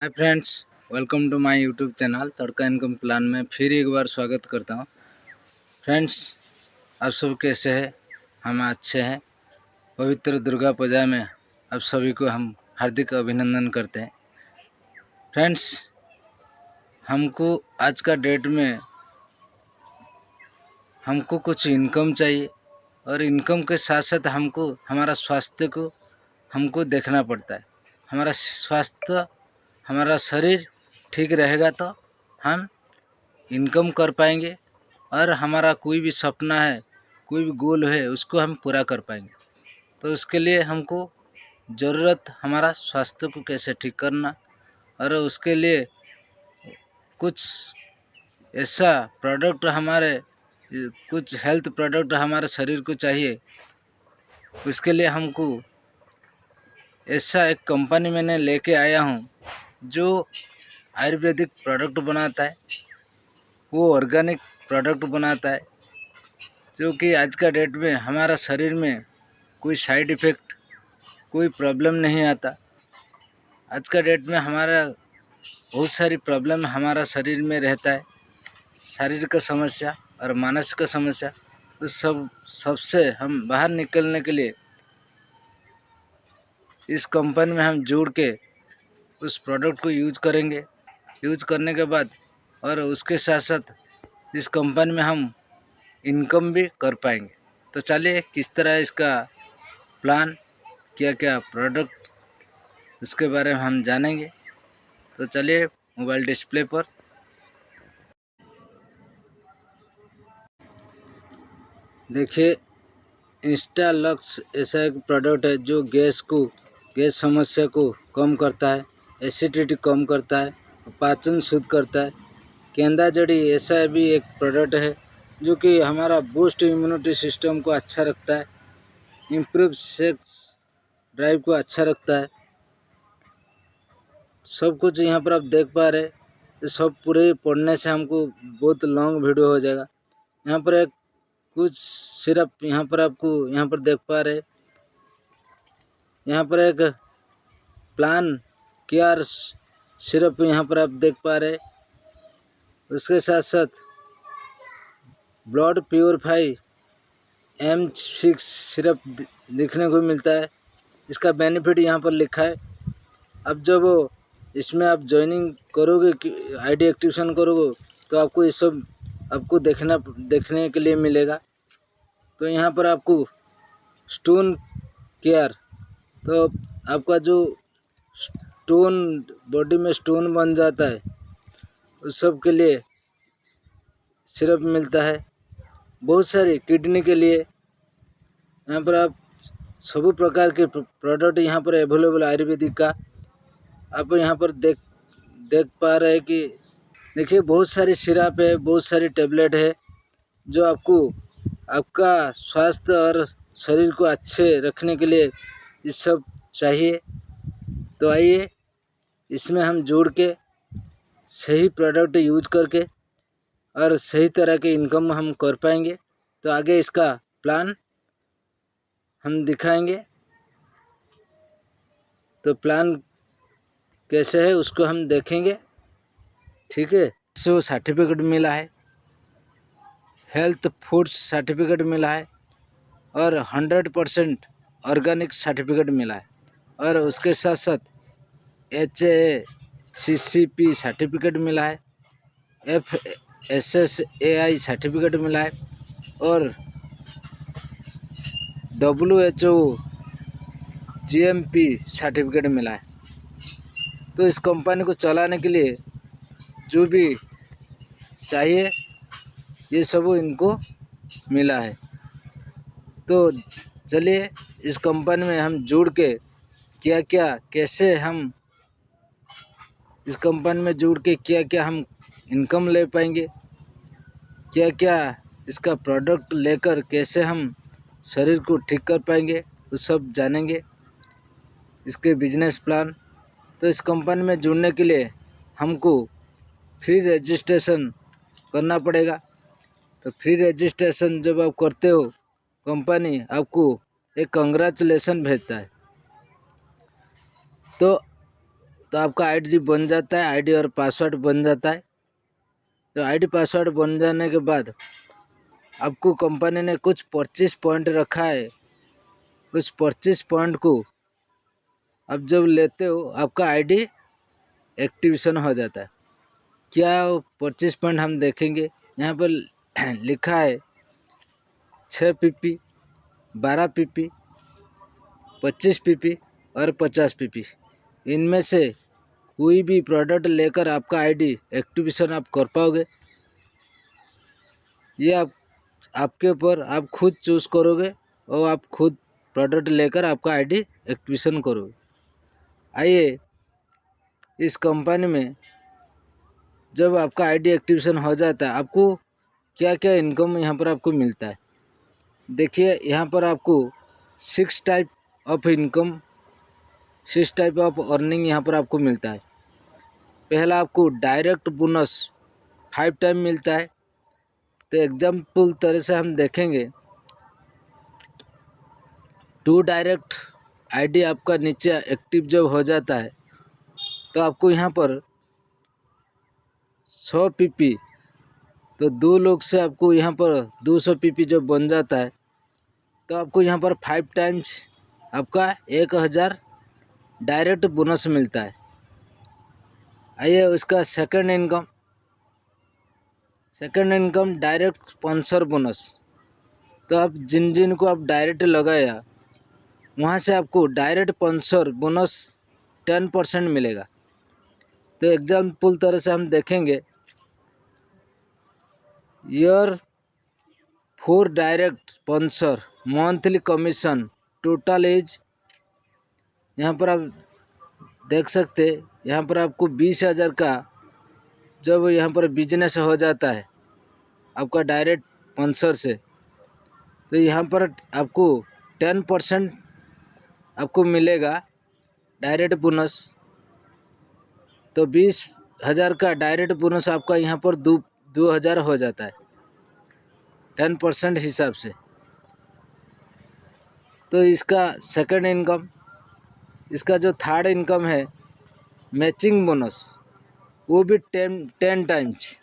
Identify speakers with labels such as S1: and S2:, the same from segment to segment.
S1: Hi friends, welcome to my YouTube channel Tadka income plan में फिर एक बार स्वागत करता हूं। फ्रेंड्स, आप सब कैसे हैं? हम अच्छे हैं। पवित्र दुर्गा पूजा में आप सभी को हम हार्दिक अभिनंदन करते हैं। फ्रेंड्स, हमको आज का डेट में हमको कुछ इनकम चाहिए और इनकम के साथ साथ हमको हमारा स्वास्थ्य को हमको देखना पड़ता है। हमारा स्वास्थ्य, हमारा शरीर ठीक रहेगा तो हम इनकम कर पाएंगे और हमारा कोई भी सपना है, कोई भी गोल है, उसको हम पूरा कर पाएंगे। तो उसके लिए हमको ज़रूरत हमारा स्वास्थ्य को कैसे ठीक करना, और उसके लिए कुछ ऐसा प्रोडक्ट कुछ हेल्थ प्रोडक्ट हमारे शरीर को चाहिए। उसके लिए हमको ऐसा एक कंपनी मैंने लेके आया हूँ जो आयुर्वेदिक प्रोडक्ट बनाता है, वो ऑर्गेनिक प्रोडक्ट बनाता है, जो कि आज का डेट में हमारा शरीर में कोई साइड इफ़ेक्ट, कोई प्रॉब्लम नहीं आता। आज का डेट में हमारा बहुत सारी प्रॉब्लम हमारा शरीर में रहता है, शारीरिक समस्या और मानसिक समस्या। उस सबसे हम बाहर निकलने के लिए इस कंपनी में हम जुड़ के उस प्रोडक्ट को यूज़ करेंगे। यूज़ करने के बाद और उसके साथ साथ इस कंपनी में हम इनकम भी कर पाएंगे। तो चलिए, किस तरह इसका प्लान, क्या क्या प्रोडक्ट, उसके बारे में हम जानेंगे। तो चलिए, मोबाइल डिस्प्ले पर देखिए, इंस्टालक्स ऐसा एक प्रोडक्ट है जो गैस समस्या को कम करता है, एसिडिटी कम करता है, पाचन शुद्ध करता है। केंदा जड़ी ऐसा भी एक प्रोडक्ट है जो कि हमारा बूस्ट इम्यूनिटी सिस्टम को अच्छा रखता है, इम्प्रूव सेक्स ड्राइव को अच्छा रखता है। सब कुछ यहाँ पर आप देख पा रहे हैं। ये सब पूरे पढ़ने से हमको बहुत लॉन्ग वीडियो हो जाएगा। यहाँ पर एक कुछ सिरप यहाँ पर आपको यहाँ पर देख पा रहे, यहाँ पर एक प्लान केयर सिरप यहाँ पर आप देख पा रहे। उसके साथ साथ ब्लड प्योरीफाई M6 सिरप देखने को मिलता है। इसका बेनिफिट यहाँ पर लिखा है। अब जब इसमें आप ज्वाइनिंग करोगे, आईडी एक्टिवेशन करोगे, तो आपको ये सब आपको देखने के लिए मिलेगा। तो यहाँ पर आपको स्टोन केयर, तो आपका जो स्टोन बॉडी में स्टोन बन जाता है, उस सब के लिए सिरप मिलता है। बहुत सारी किडनी के लिए यहाँ पर आप सभी प्रकार के प्रोडक्ट यहाँ पर अवेलेबल आयुर्वेदिक का आप यहाँ पर देख पा रहे हैं कि देखिए, बहुत सारी सिरप है, बहुत सारी टेबलेट है जो आपको आपका स्वास्थ्य और शरीर को अच्छे रखने के लिए ये सब चाहिए। तो आइए, इसमें हम जुड़ के सही प्रोडक्ट यूज करके और सही तरह के इनकम हम कर पाएंगे। तो आगे इसका प्लान हम दिखाएंगे। तो प्लान कैसे है उसको हम देखेंगे, ठीक है। सो सर्टिफिकेट मिला है, हेल्थ फूड्स सर्टिफिकेट मिला है और 100% ऑर्गेनिक सर्टिफिकेट मिला है, और उसके साथ साथ HACCP सर्टिफिकेट मिला है, FSSAI सर्टिफिकेट मिला है और WHO GMP सर्टिफिकेट मिला है। तो इस कंपनी को चलाने के लिए जो भी चाहिए ये सब इनको मिला है। तो चलिए, इस कंपनी में हम जुड़ के कैसे हम इस कंपनी में जुड़ के क्या हम इनकम ले पाएंगे, क्या इसका प्रोडक्ट लेकर कैसे हम शरीर को ठीक कर पाएंगे, वो सब जानेंगे, इसके बिजनेस प्लान। तो इस कंपनी में जुड़ने के लिए हमको फ्री रजिस्ट्रेशन करना पड़ेगा। तो फ्री रजिस्ट्रेशन जब आप करते हो, कंपनी आपको एक कंग्रेचुलेसन भेजता है। तो तो आपका आईडी बन जाता है, आईडी और पासवर्ड बन जाता है। तो आईडी पासवर्ड बन जाने के बाद आपको कंपनी ने कुछ 25 पॉइंट रखा है। उस 25 पॉइंट को आप जब लेते हो आपका आईडी एक्टिवेशन हो जाता है। क्या 25 पॉइंट हम देखेंगे। यहाँ पर लिखा है 6 पीपी, 12 पीपी, 25 पीपी और 50 पीपी। इनमें से कोई भी प्रोडक्ट लेकर आपका आईडी एक्टिवेशन आप कर पाओगे। ये आपके ऊपर, आप खुद चूज़ करोगे और आप खुद प्रोडक्ट लेकर आपका आईडी एक्टिवेशन करोगे। आइए, इस कंपनी में जब आपका आईडी एक्टिवेशन हो जाता है आपको क्या क्या इनकम यहाँ पर आपको मिलता है। देखिए, यहाँ पर आपको 6 type of income, 6 type of earning यहाँ पर आपको मिलता है। पहला आपको डायरेक्ट बोनस 5 टाइम मिलता है। तो एग्जाम्पल तरह से हम देखेंगे, 2 डायरेक्ट आईडी आपका नीचे एक्टिव जब हो जाता है तो आपको यहाँ पर 100 पीपी, तो 2 लोग से आपको यहाँ पर 200 पीपी जब बन जाता है तो आपको यहाँ पर 5 टाइम्स आपका 1000 डायरेक्ट बोनस मिलता है। आइए, उसका second income direct sponsor bonus. तो आप जिन को आप डायरेक्ट लगाया वहाँ से आपको डायरेक्ट स्पॉन्सर बोनस 10% मिलेगा। तो एग्जाम्पल तरह से हम देखेंगे, your 4 direct sponsor monthly commission total is, यहाँ पर आप देख सकते, यहाँ पर आपको 20,000 का जब यहाँ पर बिजनेस हो जाता है आपका डायरेक्ट स्पॉन्सर से, तो यहाँ पर आपको 10% आपको मिलेगा डायरेक्ट बोनस। तो 20,000 का डायरेक्ट बोनस आपका यहाँ पर 2,000 हो जाता है 10% हिसाब से। तो इसका सेकंड इनकम, इसका जो थर्ड इनकम है मैचिंग बोनस, वो भी 10 टाइम्स।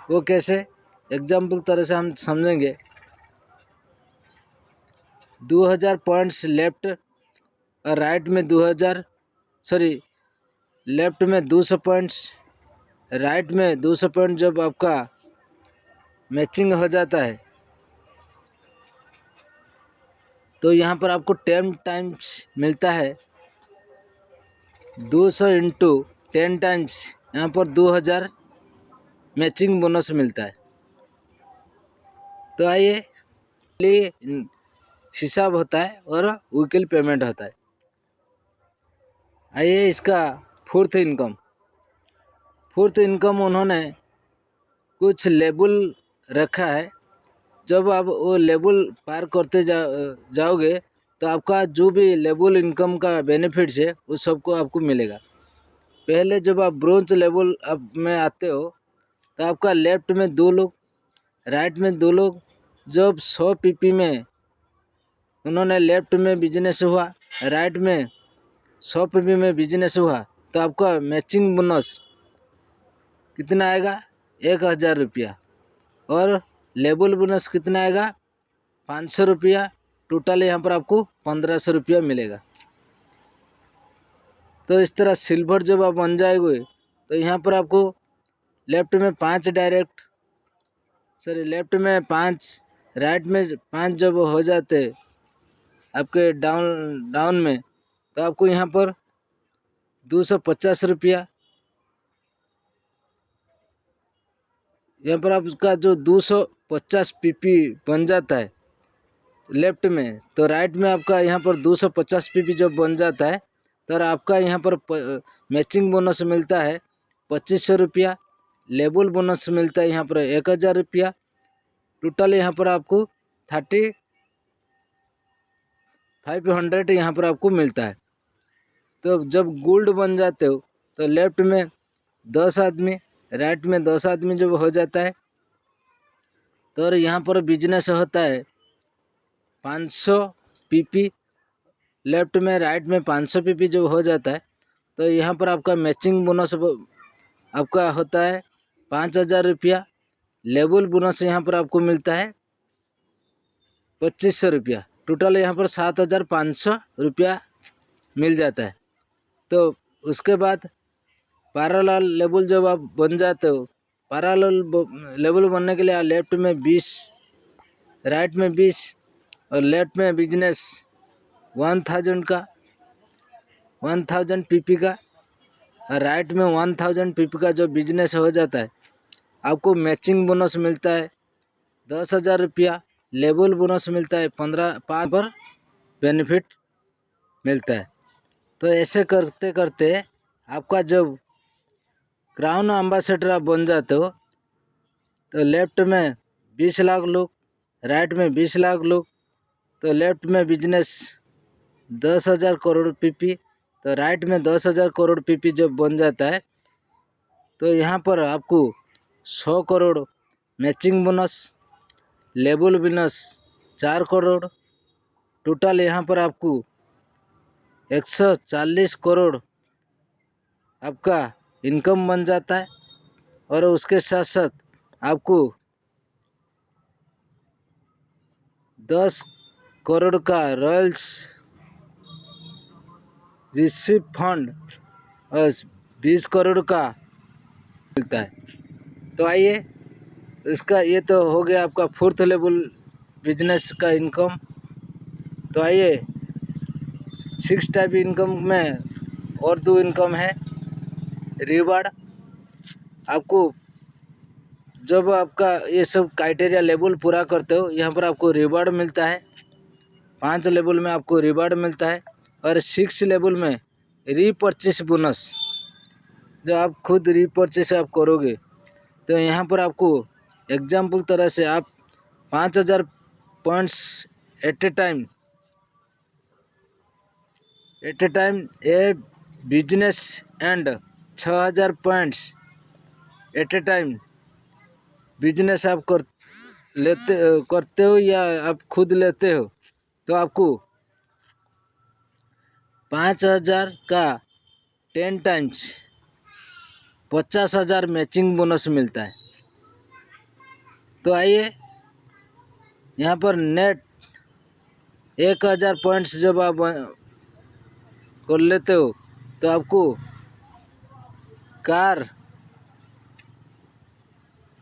S1: वो कैसे, एग्जाम्पल तरह से हम समझेंगे, 2000 पॉइंट्स लेफ्ट और राइट में 2000, सॉरी, लेफ्ट में 200 पॉइंट्स, राइट में 200 पॉइंट जब आपका मैचिंग हो जाता है तो यहाँ पर आपको 10 टाइम्स मिलता है। 200 इंटू 10 टाइम्स, यहाँ पर 2000 मैचिंग बोनस मिलता है। तो आइए, हिसाब होता है और वीकली पेमेंट होता है। आइए, इसका फोर्थ इनकम उन्होंने कुछ लेबल रखा है। जब आप वो लेबल पार करते जाओगे तो आपका जो भी लेबल इनकम का बेनिफिट्स है उस सबको आपको मिलेगा। पहले जब आप ब्रोंज लेवल अब में आते हो तो आपका लेफ्ट में 2 लोग, राइट में 2 लोग। जब 100 पीपी में उन्होंने लेफ्ट में बिजनेस हुआ, राइट में 100 पीपी में बिजनेस हुआ, तो आपका मैचिंग बोनस कितना आएगा, 1,000 रुपया। और लेबल बोनस कितना आएगा, 500 रुपया। टोटल यहाँ पर आपको 1500 रुपया मिलेगा। तो इस तरह सिल्वर जब आप बन जाएंगे तो यहाँ पर आपको लेफ्ट में 5 डायरेक्ट, सॉरी, लेफ्ट में 5, राइट में 5 जब हो जाते आपके डाउन में, तो आपको यहाँ पर 250 रुपया, यहाँ पर आपका जो 250 पीपी बन जाता है लेफ्ट में, तो राइट में आपका यहाँ पर 250 पीपी जब बन जाता है तो आपका यहाँ पर मैचिंग बोनस मिलता है 2500 रुपया। लेबल बोनस मिलता है यहाँ पर 1,000 रुपया। टोटल यहाँ पर आपको 3500 यहाँ पर आपको मिलता है। तो जब गोल्ड बन जाते हो तो लेफ्ट में 10 आदमी, राइट में 10 आदमी जब हो जाता है तो यहाँ पर बिजनेस होता है 500 पीपी, लेफ्ट में राइट में 500 पीपी जब हो जाता है तो यहाँ पर आपका मैचिंग बोनस आपका होता है 5,000 रुपया। लेवल बोनस यहाँ पर आपको मिलता है 2,500 रुपया। टोटल यहाँ पर 7,500 रुपया मिल जाता है। तो उसके बाद पैरेलल लेवल जब आप बन जाते हो, पैरेलल लेवल बनने के लिए लेफ्ट में 20, राइट में 20 और लेफ्ट में बिजनेस 1,000 का 1,000 पीपी का और राइट में 1,000 पीपी का जो बिजनेस हो जाता है, आपको मैचिंग बोनस मिलता है 10,000 रुपया। लेवल बोनस मिलता है 5 पर बेनिफिट मिलता है। तो ऐसे करते करते आपका जब क्राउन एम्बेसडर आप बन जाते हो, तो लेफ्ट में 20 लाख लोग, राइट में 20 लाख लोग, तो लेफ्ट में बिजनेस 10,000 करोड़ पीपी, तो राइट में 10,000 करोड़ पीपी जब बन जाता है, तो यहाँ पर आपको 100 crore matching bonus, level bonus 4 crore, total यहाँ पर आपको 140 करोड़ आपका इनकम बन जाता है। और उसके साथ साथ आपको 10 करोड़ का रॉयल्स रिसीव फंड और 20 करोड़ का मिलता है। तो आइए, इसका ये तो हो गया आपका 4th लेवल बिजनेस का इनकम। तो आइए 6 टाइप इनकम में और 2 इनकम है। रिवार्ड, आपको जब आपका ये सब क्राइटेरिया लेवल पूरा करते हो, यहाँ पर आपको रिवार्ड मिलता है। 5 लेवल में आपको रिवार्ड मिलता है और 6 लेवल में रीपरचेस बोनस, जब आप खुद रीपरचेस आप करोगे, तो यहाँ पर आपको एग्जाम्पल तरह से आप 5,000 points at A time A business and 6,000 points at A time business आप करते हो या आप खुद लेते हो, तो आपको 5,000 का 10 टाइम्स 50,000 मैचिंग बोनस मिलता है। तो आइए, यहाँ पर नेट 1,000 पॉइंट्स जब आप कर लेते हो, तो आपको कार,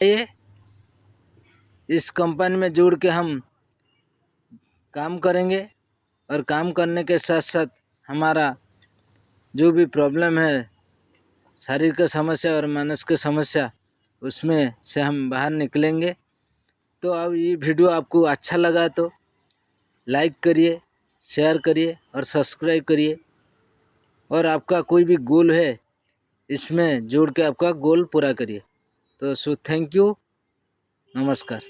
S1: ये इस कंपनी में जुड़ के हम काम करेंगे और काम करने के साथ साथ हमारा जो भी प्रॉब्लम है, शारीरिक समस्या और मानसिक समस्या, उसमें से हम बाहर निकलेंगे। तो अब ये वीडियो आपको अच्छा लगा तो लाइक करिए, शेयर करिए और सब्सक्राइब करिए। और आपका कोई भी गोल है, इसमें जोड़ के आपका गोल पूरा करिए। तो थैंक यू, नमस्कार।